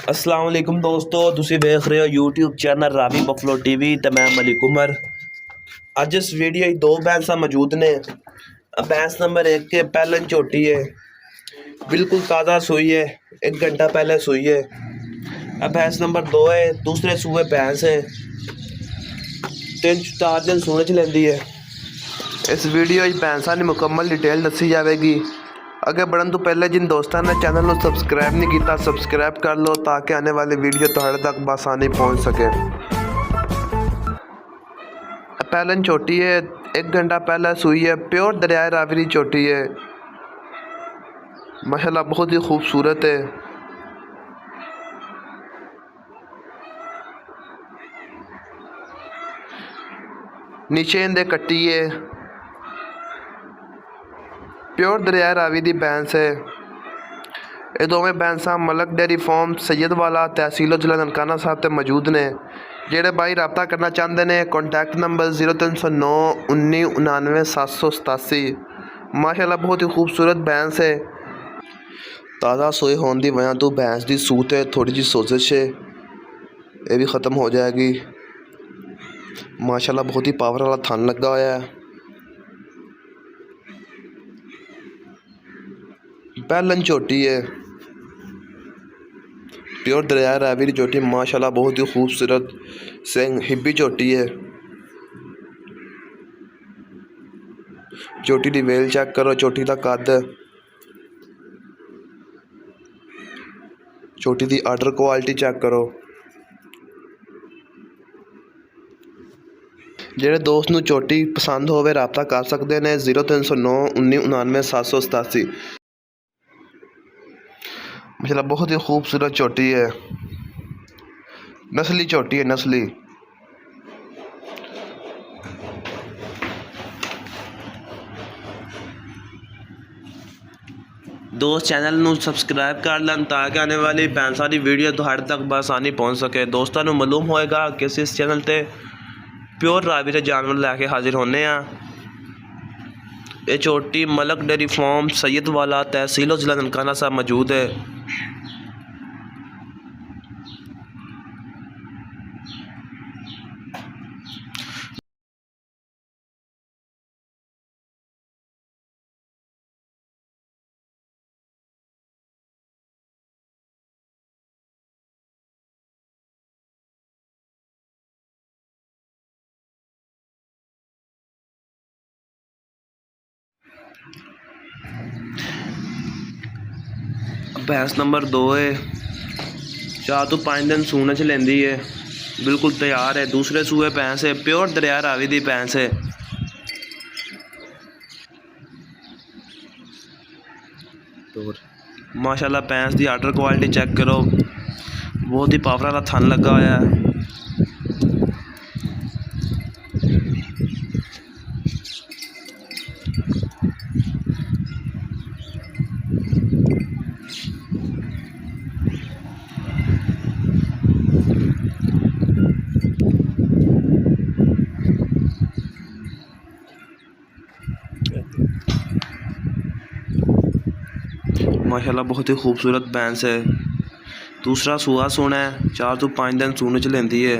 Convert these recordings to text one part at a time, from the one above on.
अस्सलाम वालेकुम दोस्तों, तुसी देख रहे हो YouTube channel Ravi buffalo TV ते मैं मलिक उमर। अज इस वीडियो दो भैंसा मौजूद ने। भैंस नंबर 1 के पहलन झोटी है, बिल्कुल ताज़ा सूई है, 1 घंटा पहले सूई है। भैंस नंबर 2 है, दूसरे सूए भैंस है, 3-4 दिन सूने च लेंदी है। इस वीडियो भैंसा की मुकम्मल डिटेल दसी जाएगी। अगे बढ़न तो पहले जिन दोस्तों ने चैनल को सबसक्राइब नहीं किया सबसक्राइब कर लो ताकि आने वाली वीडियो तुहाड़े तक बसानी पहुंच सके। पहलन छोटी है, 1 घंटा पहले सूई है, प्योर दरियाए रावी की छोटी है, माशाल्लाह बहुत ही खूबसूरत है। नीचे इंदे कट्टी है, प्योर दरियाए रावी की भैंस है। ये दोवें भैंसा मलक डेयरी फार्म सैयद वाला तहसील जिला ननकाना साहब ते मौजूद ने। जेड़े भाई रब्ता करना चाहते हैं कॉन्टैक्ट नंबर 0309 19 99 787। माशाल्लाह बहुत ही खूबसूरत भैंस है। ताज़ा सोए होने की वजह तो भैंस की सूत है, थोड़ी जी सोजिश है, ये भी ख़त्म हो जाएगी। माशाल्लाह बहुत ही पावर वाला थन लगा हुआ है। पहलन झोटी है, प्योर दरिया रावी की झोटी, माशाल्लाह बहुत ही खूबसूरत सिंह हिब्बी झोटी है। झोटी की वेल चेक करो, झोटी का कद, झोटी की आर्डर क्वालिटी चेक करो। जेड़े दोस्त नूं झोटी पसंद होवे रब्ता कर सकते हैं 0309 19 99 787। माशाल्लाह बहुत ही खूबसूरत झोटी है, नस्ली झोटी है, नस्ली। दोस्त चैनल नूं सबसक्राइब कर लें ताकि आने वाली भैंसा की वीडियो तुहाड़े तक बसानी पहुँच सके। दोस्तों नूं मालूम होएगा कि असीं इस चैनल ते प्योर रावी के जानवर लैके हाजिर होने। ये झोटी मलक डेयरी फार्म सैयद वाला तहसील जिला ननकाना साहब मौजूद है। भैंस नंबर 2 है, 4 तो 5 दिन सूने च लेंदी है, बिल्कुल तैयार है। दूसरे सूए भैंस है, प्योर दरिया रावी की भैंस है। तो माशाल्लाह भैंस की आर्डर क्वालिटी चेक करो, बहुत ही पावर वाला थन लगा हुआ है। माशाल्लाह बहुत ही खूबसूरत भैंस है, दूसरा सूआ सोना है, 4 तो 5 दिन सूने च लेंदी है।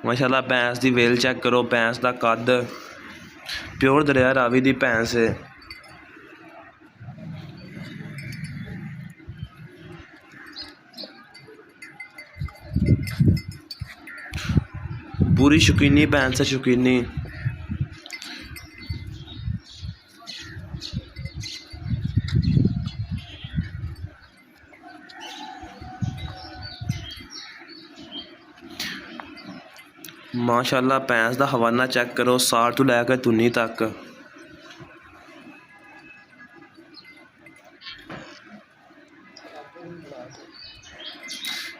माशाल्लाह भैंस की वेल चेक करो, भैंस का कद, प्योर दरिया रावी की भैंस है। पूरी शौकीनी भैंस है, शौकीनी। माशाल्लाह भैंस का हवाना चेक करो, सार तो लैकर तुन्नी तक।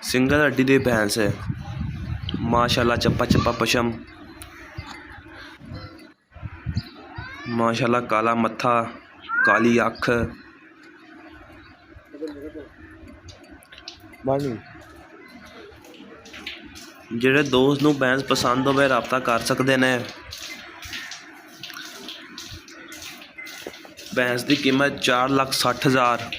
सिंगल हड्डी दी भैंस है, माशाल्लाह चप्पा चप्पा पशम, माशाल्लाह काला मत्था, काली अख। जेड़े दोस्त नूं भैंस पसंद होवे रब्ता कर सकते हैं। भैंस की कीमत 4,60,000।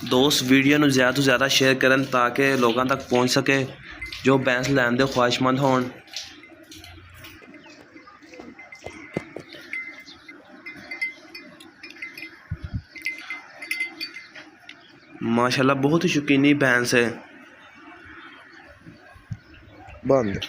दोस्त वीडियो ਨੂੰ ज़्यादा तो ज़्यादा शेयर करन ताकि लोगों तक पहुँच सके जो भैंस लैन दे ख्वाहिशमंद होन। माशाल्लाह बहुत ही शौकीनी भैंस है। बंद।